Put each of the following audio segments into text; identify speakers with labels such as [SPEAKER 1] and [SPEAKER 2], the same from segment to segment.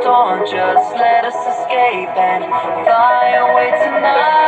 [SPEAKER 1] dawn. Just let us escape and fly away tonight.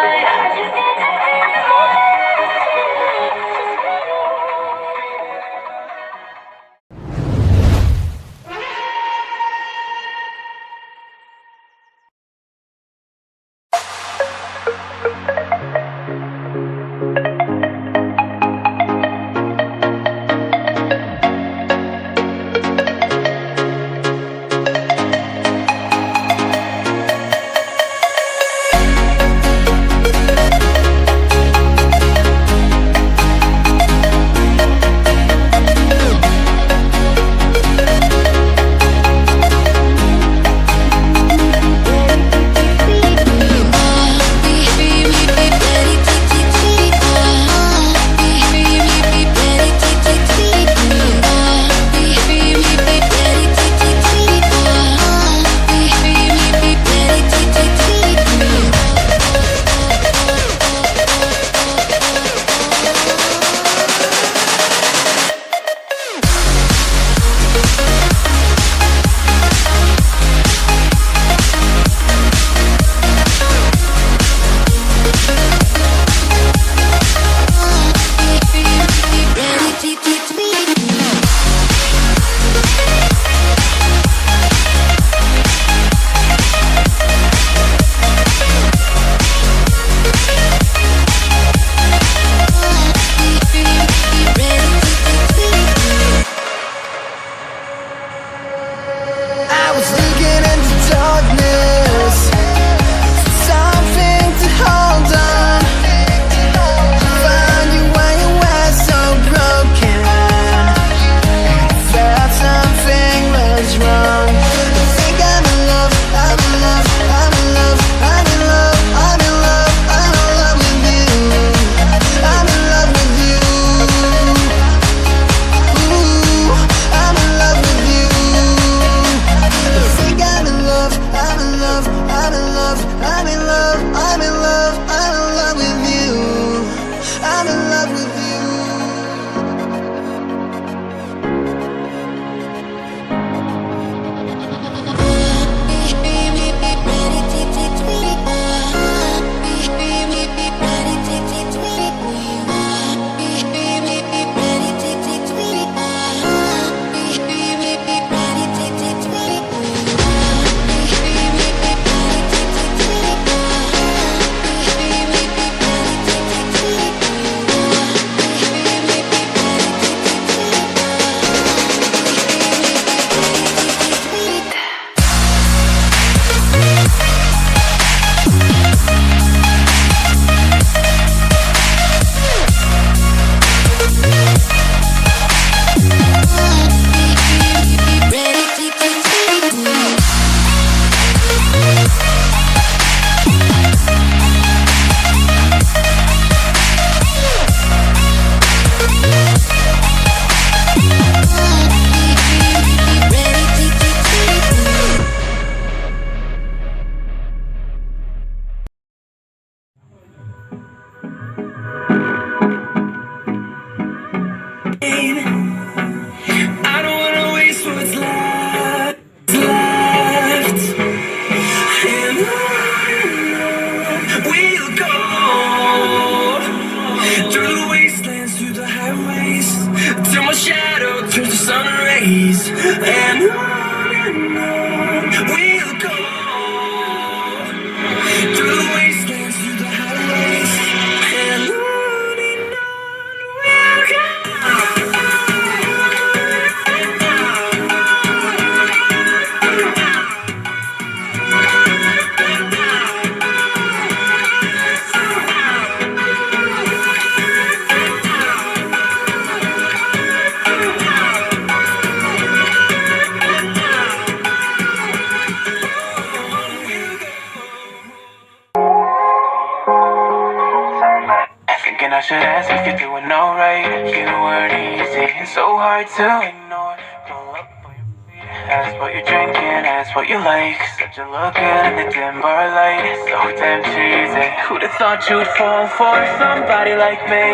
[SPEAKER 2] I should ask if you're doing alright. You weren't easy, so hard to ignore. Pull up on your feet, ask what you're drinking, ask what you like. Such a look good in the dim bar light, so damn cheesy. Who'd have thought you'd fall for somebody like me?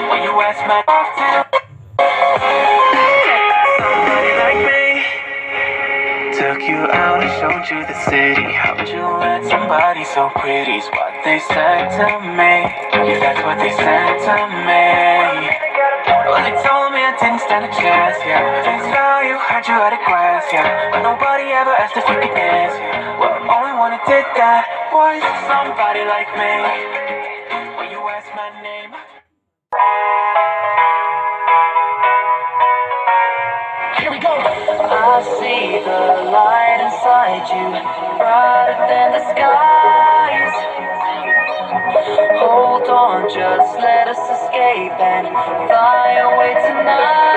[SPEAKER 2] When you ask my somebody like me took you out and showed you the city. How'd you let somebody so pretty's what they said to me? Yeah, that's what they said to me. Well, they told me I didn't stand a chance, yeah. Face value, heard you at a glance, yeah. But nobody ever asked if you could dance, yeah. Well, only one who did that was somebody like me. When you asked my name,
[SPEAKER 1] here we go. I see the light inside you, brighter than the skies. Hold on, just let us escape and fly away tonight.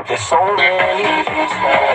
[SPEAKER 2] there's so many things that